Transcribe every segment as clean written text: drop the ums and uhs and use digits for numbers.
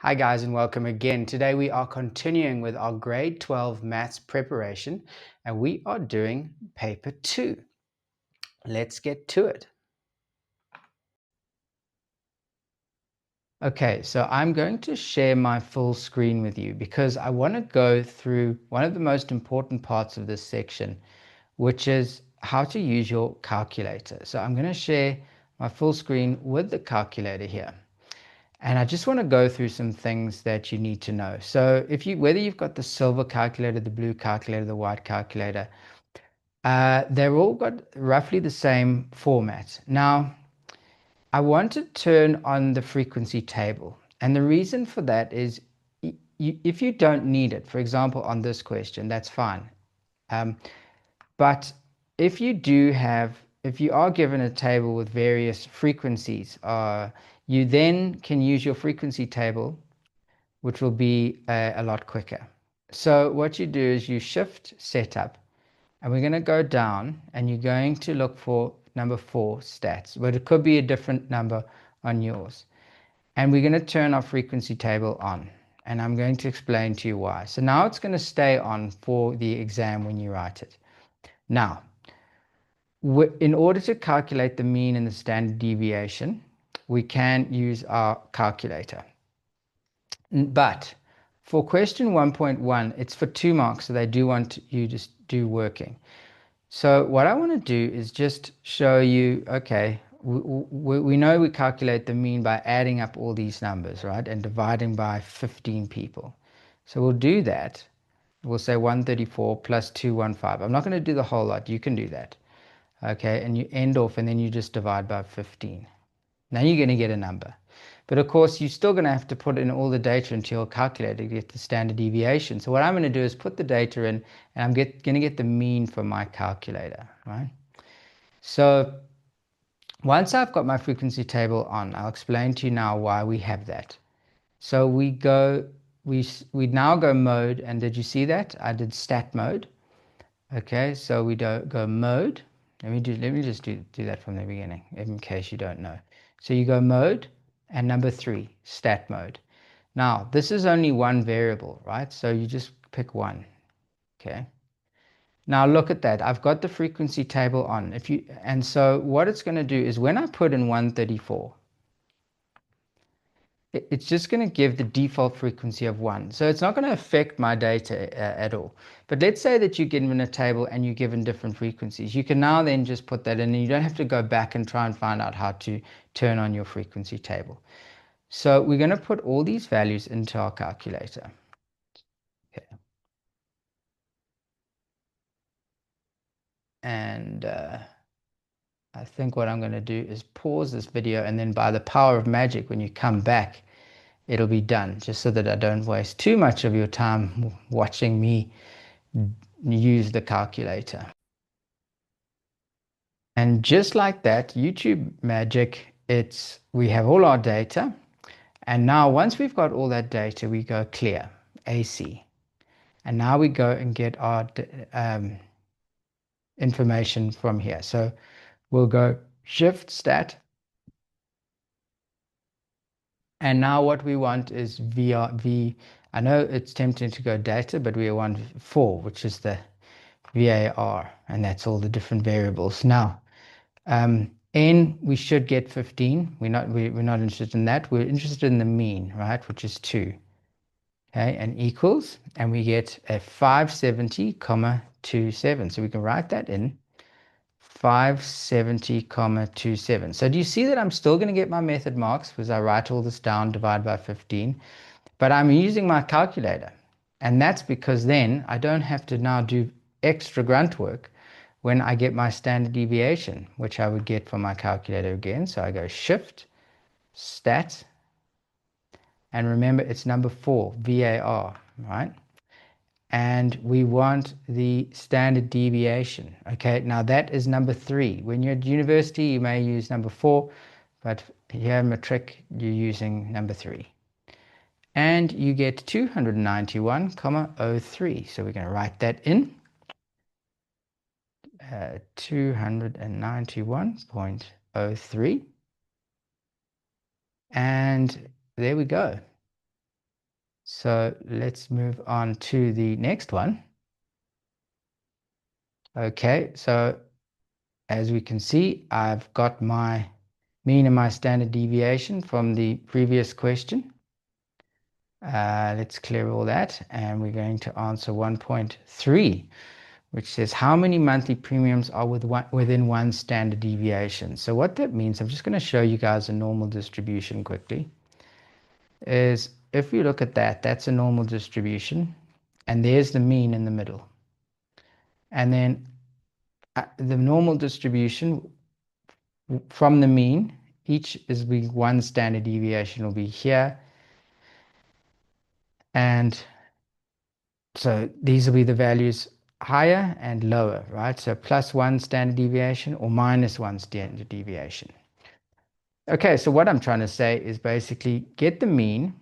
Hi guys and welcome again. Today we are continuing with our grade 12 maths preparation and we are doing paper 2. Let's get to it. Okay, so I'm going to share my full screen with you because I want to go through one of the most important parts of this section, which is how to use your calculator. So I'm going to share my full screen with the calculator here. And I just want to go through some things that you need to know. So whether you've got the silver calculator, the blue calculator, the white calculator, they're all got roughly the same format. Now, I want to turn on the frequency table. And the reason for that is if you don't need it, for example, on this question, that's fine. But if you are given a table with various frequencies, you then can use your frequency table, which will be a lot quicker. So what you do is you shift setup, and we're going to go down, and you're going to look for number 4 stats, but it could be a different number on yours. And we're going to turn our frequency table on, and I'm going to explain to you why. So now it's going to stay on for the exam when you write it. Now, in order to calculate the mean and the standard deviation, we can use our calculator. But for question 1.1, it's for 2 marks, so they do want you to do working. So what I want to do is just show you, okay, we know we calculate the mean by adding up all these numbers, right, and dividing by 15 people. So we'll do that. We'll say 134 plus 215. I'm not going to do the whole lot. You can do that. Okay, and you end off and then you just divide by 15. Now you're going to get a number. But of course, you're still going to have to put in all the data into your calculator to get the standard deviation. So what I'm going to do is put the data in, and I'm going to get the mean from my calculator, right? So once I've got my frequency table on, I'll explain to you now why we have that. So we now go mode, and did you see that? I did stat mode. Okay, so we go mode. Let me just do that from the beginning, in case you don't know. So you go mode, and number 3, stat mode. Now, this is only one variable, right? So you just pick one, okay? Now look at that. I've got the frequency table on. And so what it's going to do is when I put in 134, it's just going to give the default frequency of 1. So it's not going to affect my data at all. But let's say that you're given a table and you're given different frequencies. You can now then just put that in, and you don't have to go back and try and find out how to turn on your frequency table. So we're going to put all these values into our calculator. Okay. And I think what I'm going to do is pause this video, and then by the power of magic, when you come back, it'll be done, just so that I don't waste too much of your time watching me use the calculator. And just like that, YouTube magic, we have all our data, and now once we've got all that data, we go clear, AC, and now we go and get our information from here. So we'll go shift stat, and now what we want is I know it's tempting to go data, but we want 4, which is the VAR, and that's all the different variables. Now, N, we should get 15. We're not interested in that. We're interested in the mean, right, which is 2. Okay, and equals, and we get a 570,27. So we can write that in 570,27. So do you see that I'm still going to get my method marks because I write all this down, divide by 15, but I'm using my calculator. And that's because then I don't have to now do extra grunt work when I get my standard deviation, which I would get from my calculator again. So I go shift, stat, and remember it's number 4, VAR, right? And we want the standard deviation. Okay, now that is number 3. When you're at university, you may use number 4, but here in Matric, you're using number 3. And you get 291,03. So we're going to write that in. 291.03. And there we go. So let's move on to the next one. Okay, so as we can see, I've got my mean and my standard deviation from the previous question. Let's clear all that, and we're going to answer 1.3, which says how many monthly premiums are within one standard deviation. So what that means, I'm just going to show you guys a normal distribution quickly, is if we look at that, that's a normal distribution, and there's the mean in the middle. And then the normal distribution from the mean, each is be one standard deviation will be here. And so these will be the values higher and lower, right? So +1 standard deviation or -1 standard deviation. Okay, so what I'm trying to say is basically get the mean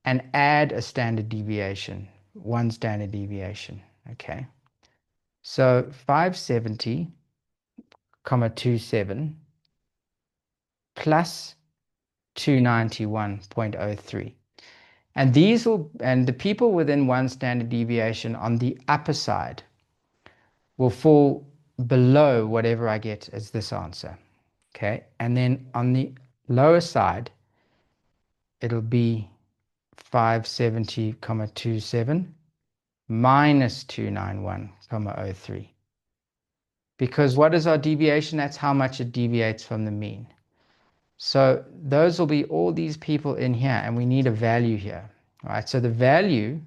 and add a standard deviation, one standard deviation, okay? So 570,27 plus 291.03. And the people within one standard deviation on the upper side will fall below whatever I get as this answer. Okay, and then on the lower side, it'll be 570,27 minus 291,03. Because what is our deviation? That's how much it deviates from the mean. So those will be all these people in here, and we need a value here. All right, so the value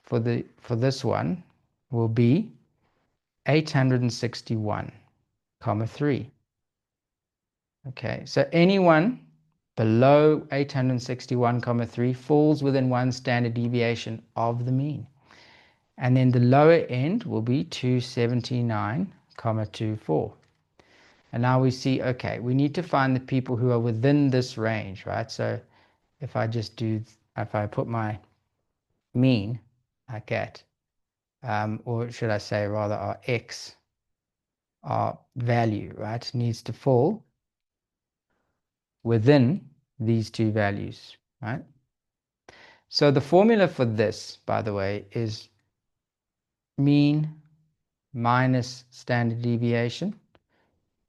for this one will be 861,3. Okay, so anyone below 861,3 falls within one standard deviation of the mean. And then the lower end will be 279,24. And now we see, okay, we need to find the people who are within this range, right? So if I put my mean like that, or should I say rather our x, our value, right, needs to fall within these two values, right? So the formula for this, by the way, is mean minus standard deviation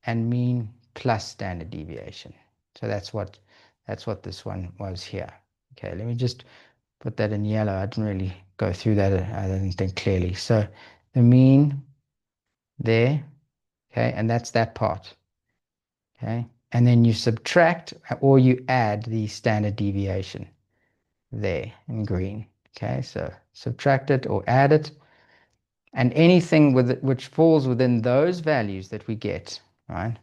and mean plus standard deviation. So that's what this one was here. Okay, let me just put that in yellow. I didn't really go through that. I didn't think clearly. So the mean there, okay, and that's that part. Okay, and then you subtract or you add the standard deviation there in green. Okay, so subtract it or add it, and anything which falls within those values that we get, right,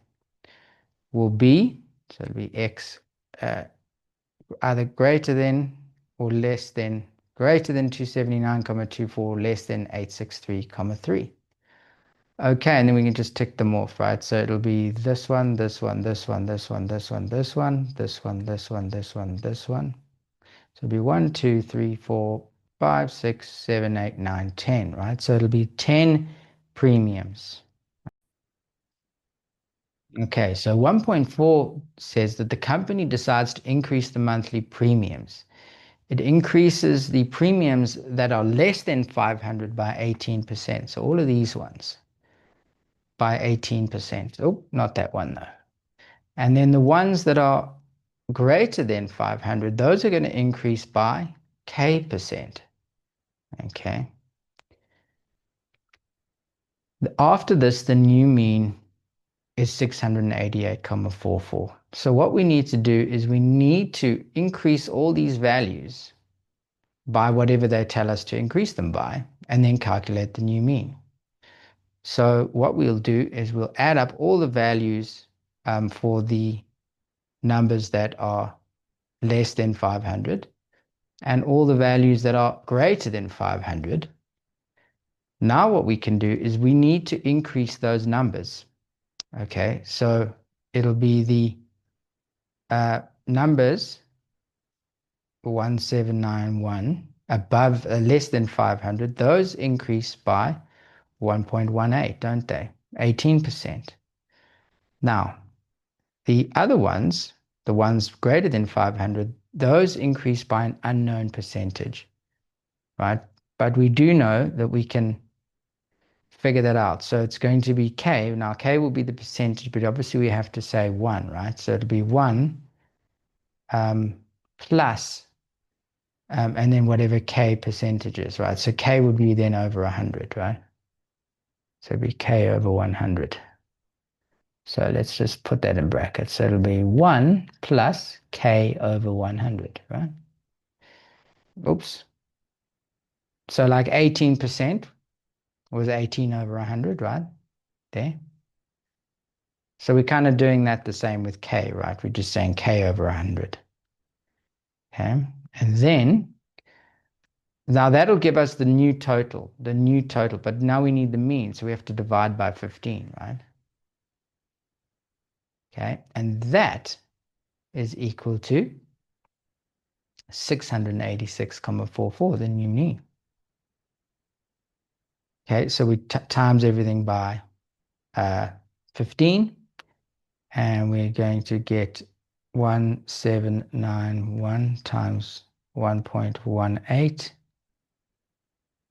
will be, so it'll be x either greater than or less than, greater than 279,24, less than 863,3. Okay, and then we can just tick them off, right? So it'll be this one, this one, this one, this one, this one, this one, this one, this one, this one, this one. So it'll be 1, 2, 3, 4, 5, 6, 7, 8, 9, 10, right? So it'll be 10 premiums. Okay, so 1.4 says that the company decides to increase the monthly premiums. It increases the premiums that are less than 500 by 18%. So all of these ones by 18%. Oh, not that one though. And then the ones that are greater than 500, those are going to increase by K%. Okay. After this, the new mean is 688,44. So what we need to do is we need to increase all these values by whatever they tell us to increase them by, and then calculate the new mean. So what we'll do is we'll add up all the values for the numbers that are less than 500 and all the values that are greater than 500. Now what we can do is we need to increase those numbers. Okay, so it'll be the numbers 1791 above less than 500. Those increase by 1.18, don't they? 18%. Now, the other ones, the ones greater than 500, those increase by an unknown percentage. right? But we do know that we can figure that out. So it's going to be K. Now K will be the percentage, but obviously we have to say 1, right? So it'll be 1 plus, and then whatever K percentage is, right? So K would be then over 100, right? So it'll be K over 100. So let's just put that in brackets. So it'll be 1 plus K over 100, right? Oops. So like 18% was 18 over 100, right? There. So we're kind of doing that the same with K, right? We're just saying K over 100. Okay. And then, now that'll give us the new total, but now we need the mean. So we have to divide by 15, right? Okay. And that is equal to 686,44, the new mean. Okay. So we times everything by 15, and we're going to get 1791 times 1.18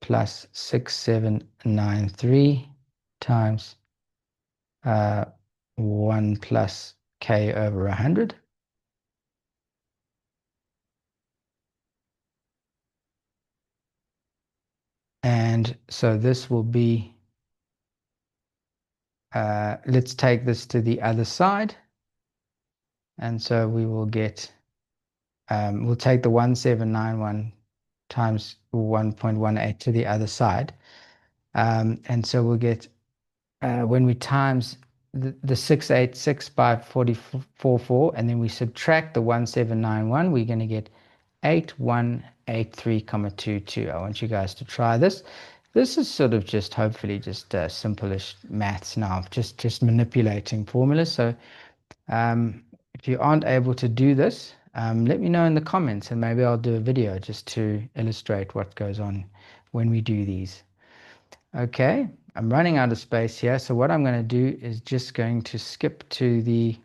plus 6793 times 1 plus K over 100. And so this will be, let's take this to the other side. And so we will get, we'll take the 1791 times 1.18 to the other side. And so we'll get, when we times the 686 by 44, and then we subtract the 1791, we're going to get 8183,22. I want you guys to try this. This is sort of just hopefully just simple-ish maths now, just manipulating formulas. So if you aren't able to do this, let me know in the comments, and maybe I'll do a video just to illustrate what goes on when we do these. Okay, I'm running out of space here, so what I'm going to do is just going to skip to the,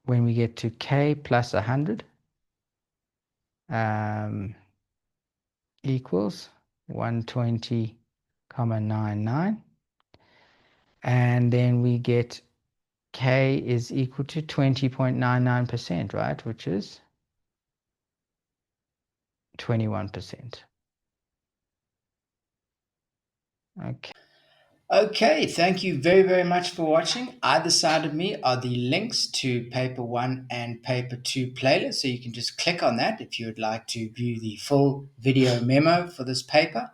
when we get to K plus 100 equals 120,99, and then we get K is equal to 20.99%, right, which is 21%. Okay. Okay, thank you very, very much for watching. Either side of me are the links to Paper 1 and Paper 2 playlists, so you can just click on that if you would like to view the full video memo for this paper.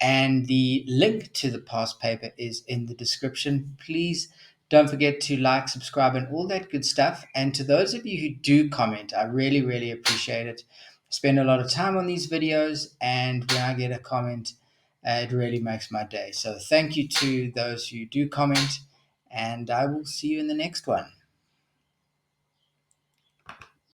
And the link to the past paper is in the description. Please don't forget to like, subscribe, and all that good stuff. And to those of you who do comment, I really, really appreciate it. I spend a lot of time on these videos, and when I get a comment, it really makes my day. So thank you to those who do comment, and I will see you in the next one.